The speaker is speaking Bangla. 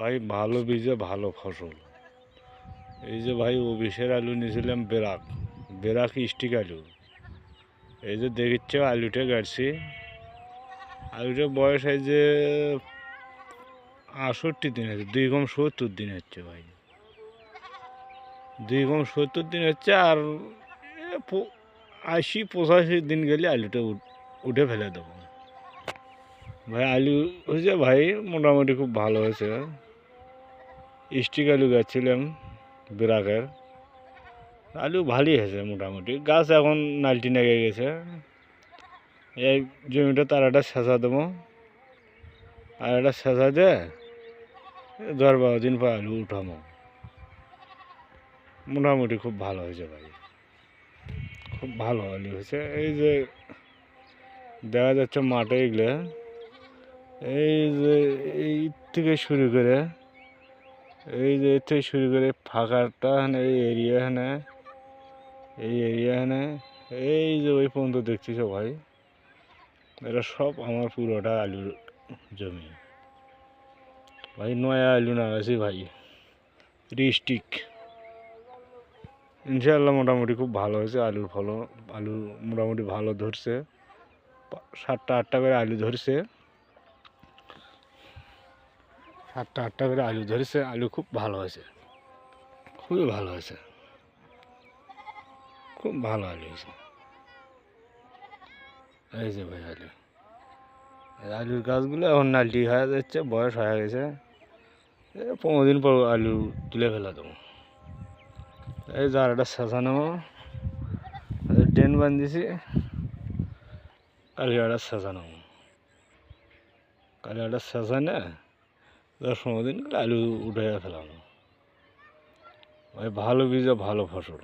ভাই ভালো বীজে ভালো ফসল। এই যে ভাই অফিসের আলু নিয়েছিলাম বেরাক, বেরাক স্টিক আলু। এই যে দেখিচ্ছ আলুটা গাড়ছি, আলুটার বয়স এই যে 68 দিন হচ্ছে, 2 × 70 দিন হচ্ছে ভাই, 2 × 70 দিন হচ্ছে। আর 80-85 দিন গেলে আলুটা উঠে ফেলে দেবো ভাই। আলু হয়েছে ভাই মোটামুটি খুব ভালো হয়েছে। স্টিক আলু গাছছিলাম বেরাকের, আলু ভালোই হয়েছে মোটামুটি। গাছ এখন নালটি নেগে গেছে। এই জমিটা তার একটা সেচা দেবো, আর একটা সেচা দিয়ে 10-12 দিন পর আলু উঠামো। মোটামুটি খুব ভালো হয়েছে ভাই, খুব ভালো আলু হয়েছে। এই যে দেখা যাচ্ছে মাঠে এগুলো, এই যে এই থেকে শুরু করে, এই যে এর থেকে শুরু করে ফাঁকাটা এই এরিয়া এই এরিয়া এই যে ওই পর্যন্ত দেখছিস ভাই, এটা সব আমার পুরোটা আলুর জমি ভাই। নয়া আলু লাগাইছি ভাই, রিস্টিক। ইনশাআল্লাহ মোটামুটি খুব ভালো হয়েছে আলুর ফলন। আলু মোটামুটি ভালো ধরছে, 7টা-8টা করে আলু ধরছে, 7টা-8টা করে আলু ধরেছে। আলু খুব ভালো হয়েছে, খুবই ভালো হয়েছে, খুব ভালো আলু হয়েছে। এই যে ভাই আলু, আলুর গাছগুলো এখন নালটি হয়ে যাচ্ছে, বয়স হয়ে গেছে। 15 দিন পর আলু তুলে ফেলা দেবো। এই যে আর একটা সেচা নেবো, ড্রেন বান্ধিছি, কালকে একটা সেচা নেবো, কালকে একটা সেচা নে 10-15 দিন আলু উঠে ফেলাম ভাই। ভালো বীজে ভালো ফসল।